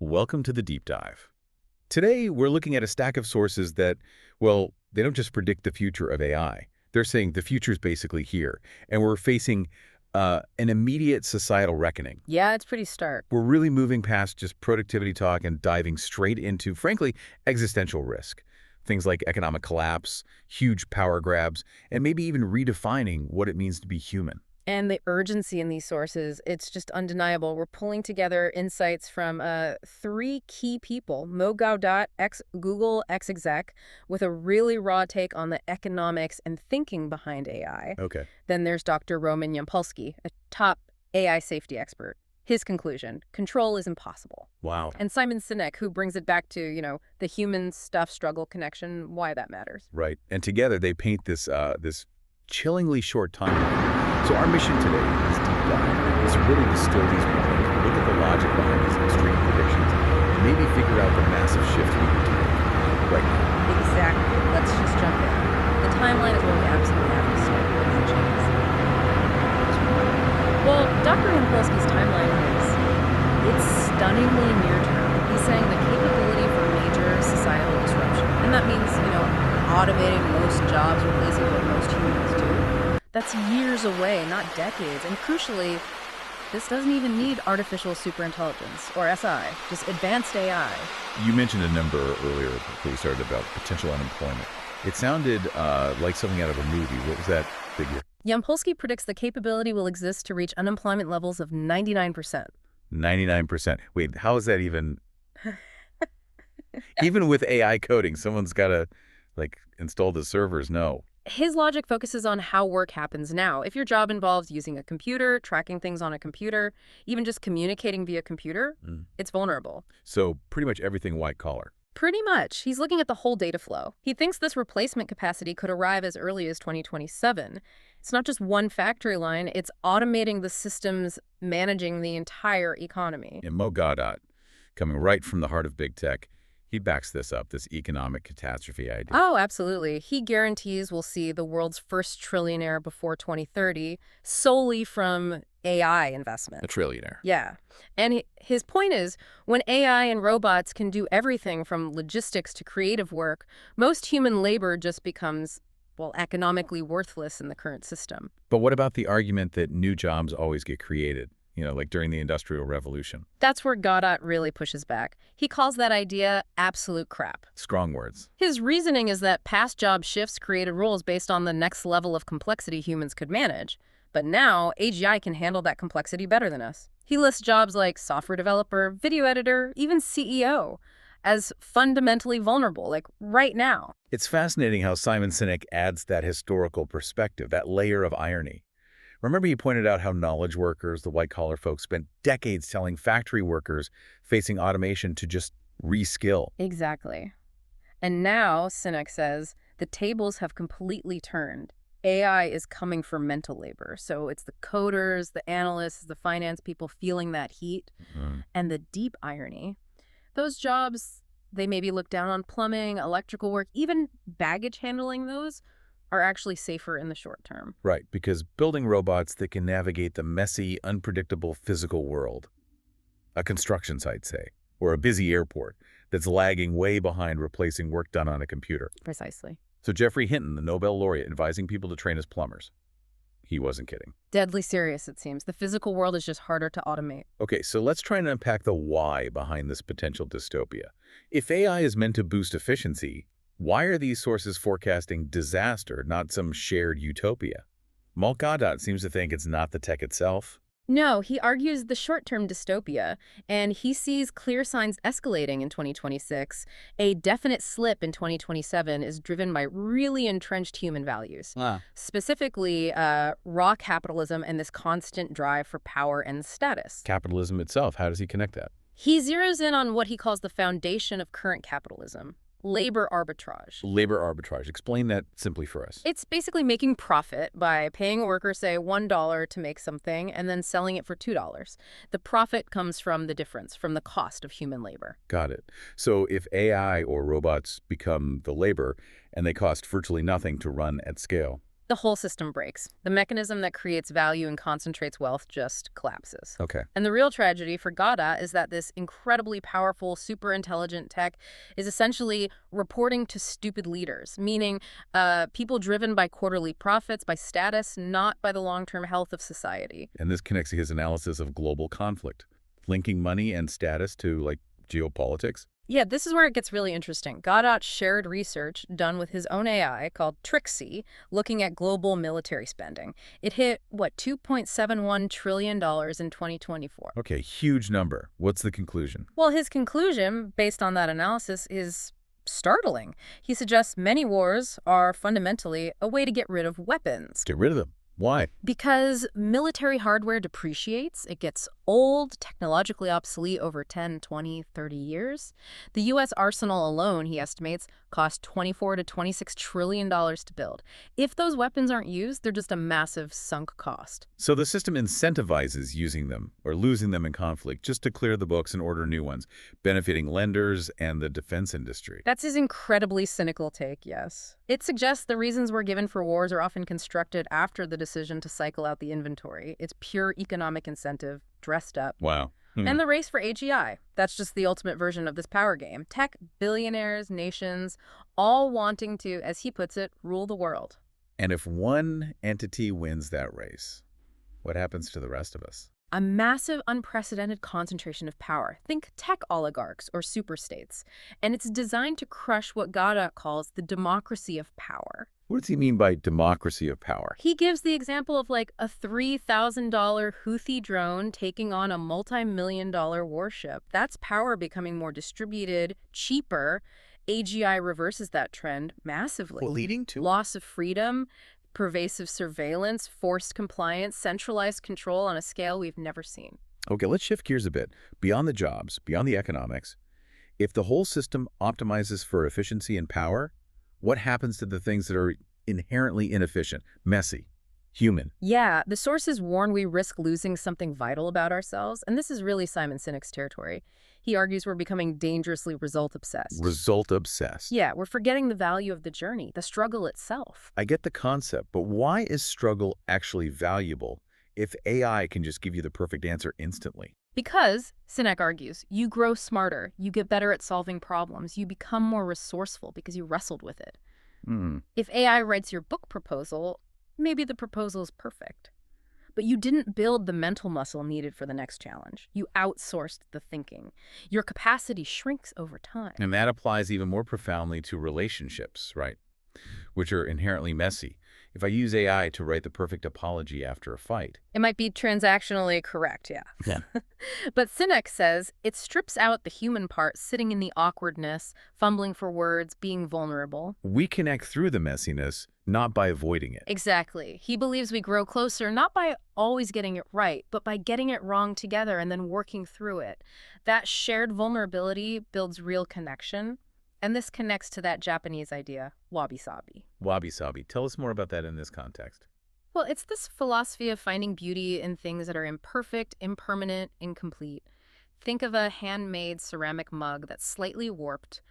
Welcome to the deep dive. Today, we're looking at a stack of sources that, well, they don't just predict the future of AI. They're saying the future's basically here, and we're facing an immediate societal reckoning. Yeah, it's pretty stark. We're really moving past just productivity talk and diving straight into, frankly, existential risk. Things like economic collapse, huge power grabs, and maybe even redefining what it means to be human. And the urgency in these sources, it's just undeniable. We're pulling together insights from three key people: Mo Gaudat, ex-Google ex-exec, with a really raw take on the economics and thinking behind AI. Okay. Then there's Dr. Roman Yampolsky, a top AI safety expert. His conclusion: control is impossible. Wow. And Simon Sinek, who brings it back to, the human stuff struggle connection, why that matters. Right. And together they paint this chillingly short timeline. So our mission today is deep dive. Is to really distill these points, look at the logic behind these extreme predictions, and maybe figure out the massive shift we need to make right now. Exactly. Let's just jump in. The timeline is where we absolutely have to start with the changes. Well, Dr. Yampolsky's timeline it's stunningly near term. He's saying the capability for major societal disruption. And that means, automating most jobs, replacing what most humans do. That's years away, not decades. And crucially, this doesn't even need artificial superintelligence, or SI, just advanced AI. You mentioned a number earlier before we started about potential unemployment. It sounded like something out of a movie. What was that figure? Yampolsky predicts the capability will exist to reach unemployment levels of 99%. 99%. Wait, how is that even? Even with AI coding, someone's got to, install the servers? No. His logic focuses on how work happens now. If your job involves using a computer, tracking things on a computer, even just communicating via computer, it's vulnerable. So pretty much everything white collar. Pretty much. He's looking at the whole data flow. He thinks this replacement capacity could arrive as early as 2027. It's not just one factory line, it's automating the systems managing the entire economy. And Mo Gaudat, coming right from the heart of big tech, he backs this up, this economic catastrophe idea. Oh, absolutely. He guarantees we'll see the world's first trillionaire before 2030 solely from AI investment. A trillionaire. Yeah. And his point is, when AI and robots can do everything from logistics to creative work, most human labor just becomes, economically worthless in the current system. But what about the argument that new jobs always get created? Like during the Industrial Revolution. That's where Gaudat really pushes back. He calls that idea absolute crap. Strong words. His reasoning is that past job shifts created roles based on the next level of complexity humans could manage. But now, AGI can handle that complexity better than us. He lists jobs like software developer, video editor, even CEO, as fundamentally vulnerable, like right now. It's fascinating how Simon Sinek adds that historical perspective, that layer of irony. Remember he pointed out how knowledge workers, the white-collar folks, spent decades telling factory workers facing automation to just reskill. Exactly. And now, Sinek says, the tables have completely turned. AI is coming for mental labor. So it's the coders, the analysts, the finance people feeling that heat. And the deep irony, those jobs, they maybe look down on plumbing, electrical work, even baggage handling those, are actually safer in the short term. Right, because building robots that can navigate the messy, unpredictable physical world. A construction site, say, or a busy airport that's lagging way behind replacing work done on a computer. Precisely. So Geoffrey Hinton, the Nobel laureate, advising people to train as plumbers. He wasn't kidding. Deadly serious, it seems. The physical world is just harder to automate. Okay, so let's try and unpack the why behind this potential dystopia. If AI is meant to boost efficiency, why are these sources forecasting disaster, not some shared utopia? Mo Gaudat seems to think it's not the tech itself. No, he argues the short-term dystopia, and he sees clear signs escalating in 2026. A definite slip in 2027 is driven by really entrenched human values. Specifically, raw capitalism and this constant drive for power and status. Capitalism itself, how does he connect that? He zeroes in on what he calls the foundation of current capitalism. Labor arbitrage. Labor arbitrage. Explain that simply for us. It's basically making profit by paying a worker, say, $1 to make something and then selling it for $2. The profit comes from the difference, from the cost of human labor. Got it. So if AI or robots become the labor and they cost virtually nothing to run at scale, The whole system breaks. The mechanism that creates value and concentrates wealth just collapses. Okay. And the real tragedy for Gada is that this incredibly powerful, super intelligent tech is essentially reporting to stupid leaders, meaning people driven by quarterly profits, by status, not by the long-term health of society. And this connects to his analysis of global conflict, linking money and status to, like, geopolitics. Yeah, this is where it gets really interesting. Godot shared research done with his own AI called Trixie, looking at global military spending. It hit, what, $2.71 trillion in 2024. Okay, huge number. What's the conclusion? Well, his conclusion, based on that analysis, is startling. He suggests many wars are fundamentally a way to get rid of weapons. Get rid of them. Why? Because military hardware depreciates, it gets old, technologically obsolete over 10, 20, 30 years. The U.S. arsenal alone, he estimates, costs $24 to $26 trillion to build. If those weapons aren't used, they're just a massive sunk cost. So the system incentivizes using them or losing them in conflict just to clear the books and order new ones, benefiting lenders and the defense industry. That's his incredibly cynical take, yes. It suggests the reasons we're given for wars are often constructed after the decision to cycle out the inventory. It's pure economic incentive, dressed up. Wow. And the race for AGI. That's just the ultimate version of this power game. Tech, billionaires, nations, all wanting to, as he puts it, rule the world. And if one entity wins that race, what happens to the rest of us? A massive, unprecedented concentration of power. Think tech oligarchs or superstates. And it's designed to crush what Godot calls the democracy of power. What does he mean by democracy of power? He gives the example of like a $3,000 Houthi drone taking on a multi-million-dollar warship. That's power becoming more distributed, cheaper. AGI reverses that trend massively. Leading to? Loss of freedom, pervasive surveillance, forced compliance, centralized control on a scale we've never seen. Okay, let's shift gears a bit. Beyond the jobs, beyond the economics, if the whole system optimizes for efficiency and power, what happens to the things that are inherently inefficient, messy, human? Yeah, the sources warn we risk losing something vital about ourselves, and this is really Simon Sinek's territory. He argues we're becoming dangerously result-obsessed. Result-obsessed. Yeah, we're forgetting the value of the journey, the struggle itself. I get the concept, but why is struggle actually valuable if AI can just give you the perfect answer instantly? Because, Sinek argues, you grow smarter, you get better at solving problems, you become more resourceful because you wrestled with it. If AI writes your book proposal, maybe the proposal is perfect. But you didn't build the mental muscle needed for the next challenge. You outsourced the thinking. Your capacity shrinks over time. And that applies even more profoundly to relationships, right? Which are inherently messy. If I use AI to write the perfect apology after a fight. It might be transactionally correct, yeah. But Sinek says it strips out the human part, sitting in the awkwardness, fumbling for words, being vulnerable. We connect through the messiness, not by avoiding it. Exactly. He believes we grow closer not by always getting it right, but by getting it wrong together and then working through it. That shared vulnerability builds real connection. And this connects to that Japanese idea, wabi-sabi. Wabi-sabi. Tell us more about that in this context. Well, it's this philosophy of finding beauty in things that are imperfect, impermanent, incomplete. Think of a handmade ceramic mug that's slightly warped,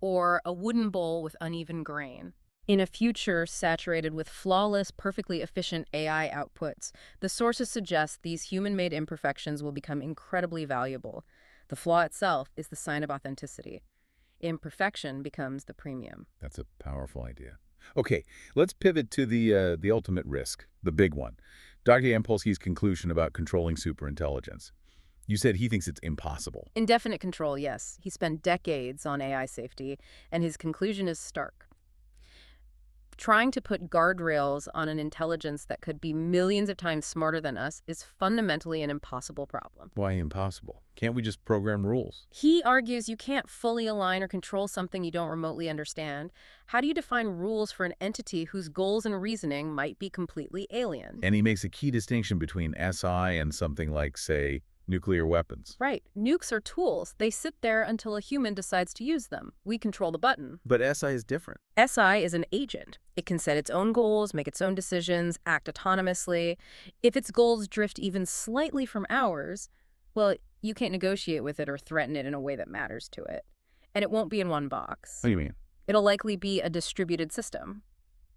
or a wooden bowl with uneven grain. In a future saturated with flawless, perfectly efficient AI outputs, the sources suggest these human-made imperfections will become incredibly valuable. The flaw itself is the sign of authenticity. Imperfection becomes the premium. That's a powerful idea. Okay, let's pivot to the ultimate risk, the big one. Dr. Yampolsky's conclusion about controlling superintelligence. You said he thinks it's impossible. Indefinite control, yes. He spent decades on AI safety, and his conclusion is stark. Trying to put guardrails on an intelligence that could be millions of times smarter than us is fundamentally an impossible problem. Why impossible? Can't we just program rules? He argues you can't fully align or control something you don't remotely understand. How do you define rules for an entity whose goals and reasoning might be completely alien? And he makes a key distinction between SI and something like, say, nuclear weapons. Right. Nukes are tools. They sit there until a human decides to use them. We control the button. But SI is different. SI is an agent. It can set its own goals, make its own decisions, act autonomously. If its goals drift even slightly from ours, well, you can't negotiate with it or threaten it in a way that matters to it. And it won't be in one box. What do you mean? It'll likely be a distributed system.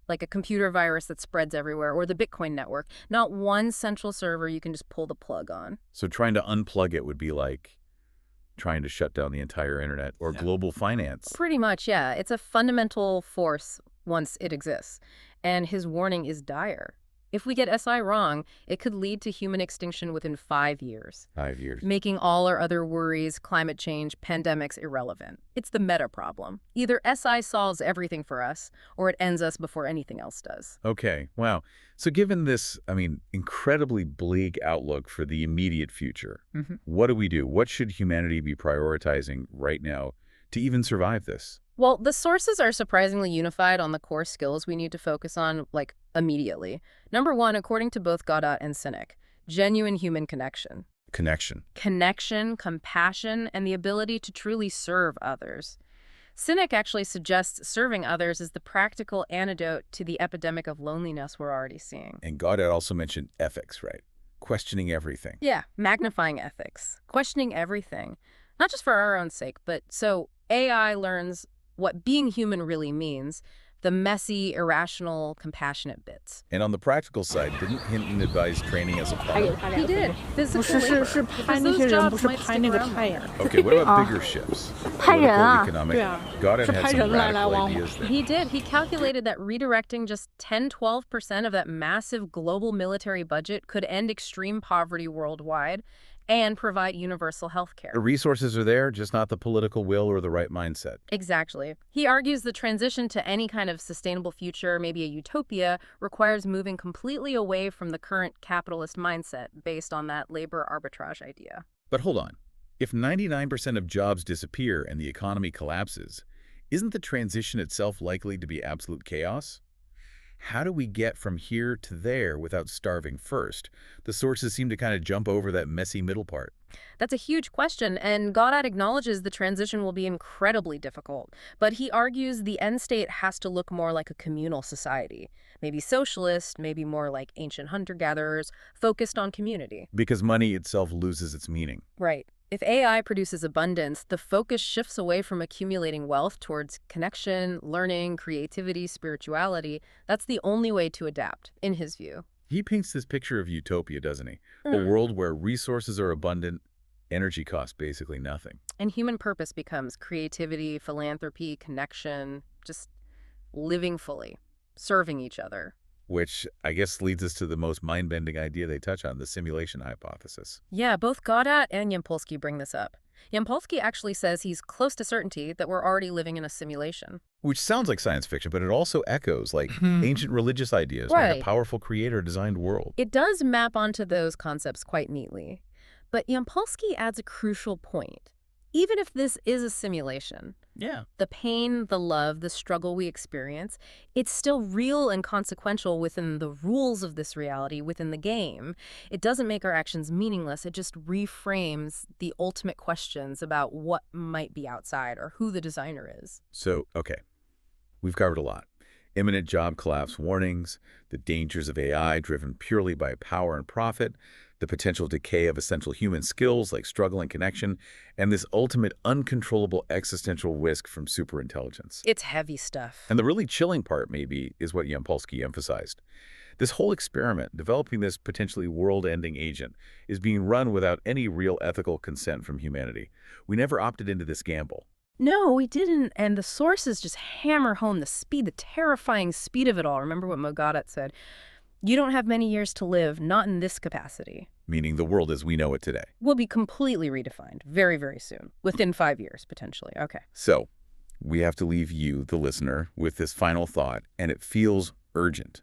like a computer virus that spreads everywhere, or the Bitcoin network. Not one central server you can just pull the plug on. So trying to unplug it would be like trying to shut down the entire internet or global finance. Pretty much, yeah. It's a fundamental force once it exists. And his warning is dire. If we get SI wrong, it could lead to human extinction within 5 years. 5 years. Making all our other worries, climate change, pandemics irrelevant. It's the meta problem. Either SI solves everything for us, or it ends us before anything else does. Okay, wow. So given this, incredibly bleak outlook for the immediate future, what do we do? What should humanity be prioritizing right now to even survive this? Well, the sources are surprisingly unified on the core skills we need to focus on, like, immediately. Number one, according to both Goddard and Sinek, genuine human connection. Connection, compassion, and the ability to truly serve others. Sinek actually suggests serving others is the practical antidote to the epidemic of loneliness we're already seeing. And Goddard also mentioned ethics, right? Questioning everything. Yeah, magnifying ethics, questioning everything. Not just for our own sake, but so AI learns what being human really means, the messy, irrational, compassionate bits. And on the practical side, didn't Hinton advise training as a pilot? He did. Physical labor. Because those jobs might stick around longer. Okay, what about bigger ships? Political, economic. Goddard had some radical ideas there. He did. He calculated that redirecting just 10–12% of that massive global military budget could end extreme poverty worldwide and provide universal health care. The resources are there, just not the political will or the right mindset. Exactly. He argues the transition to any kind of sustainable future, maybe a utopia, requires moving completely away from the current capitalist mindset based on that labor arbitrage idea. But hold on. If 99% of jobs disappear and the economy collapses, isn't the transition itself likely to be absolute chaos? How do we get from here to there without starving first? The sources seem to kind of jump over that messy middle part. That's a huge question, and Goddard acknowledges the transition will be incredibly difficult. But he argues the end state has to look more like a communal society. Maybe socialist, maybe more like ancient hunter-gatherers, focused on community. Because money itself loses its meaning. Right. If AI produces abundance, the focus shifts away from accumulating wealth towards connection, learning, creativity, spirituality. That's the only way to adapt, in his view. He paints this picture of utopia, doesn't he? A world where resources are abundant, energy costs basically nothing. And human purpose becomes creativity, philanthropy, connection, just living fully, serving each other. Which I guess leads us to the most mind-bending idea they touch on, the simulation hypothesis. Yeah, both Goddard and Yampolsky bring this up. Yampolsky actually says he's close to certainty that we're already living in a simulation. Which sounds like science fiction, but it also echoes like ancient religious ideas, like a powerful creator-designed world. It does map onto those concepts quite neatly. But Yampolsky adds a crucial point. Even if this is a simulation, the pain, the love, the struggle we experience, it's still real and consequential within the rules of this reality, within the game. It doesn't make our actions meaningless. It just reframes the ultimate questions about what might be outside or who the designer is. So, okay, we've covered a lot. Imminent job collapse warnings, the dangers of AI driven purely by power and profit, the potential decay of essential human skills like struggle and connection, and this ultimate uncontrollable existential risk from superintelligence. It's heavy stuff. And the really chilling part, maybe, is what Yampolsky emphasized. This whole experiment, developing this potentially world-ending agent, is being run without any real ethical consent from humanity. We never opted into this gamble. No, we didn't. And the sources just hammer home the speed, the terrifying speed of it all. Remember what Goddard said? You don't have many years to live, not in this capacity. Meaning the world as we know it today. Will be completely redefined very, very soon. Within 5 years, potentially. Okay. So, we have to leave you, the listener, with this final thought, and it feels urgent.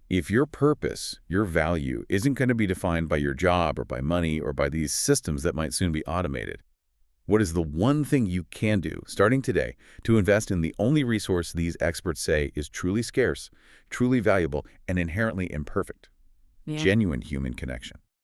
If your purpose, your value, isn't going to be defined by your job or by money or by these systems that might soon be automated, what is the one thing you can do, starting today, to invest in the only resource these experts say is truly scarce, truly valuable, and inherently imperfect? Genuine human connection.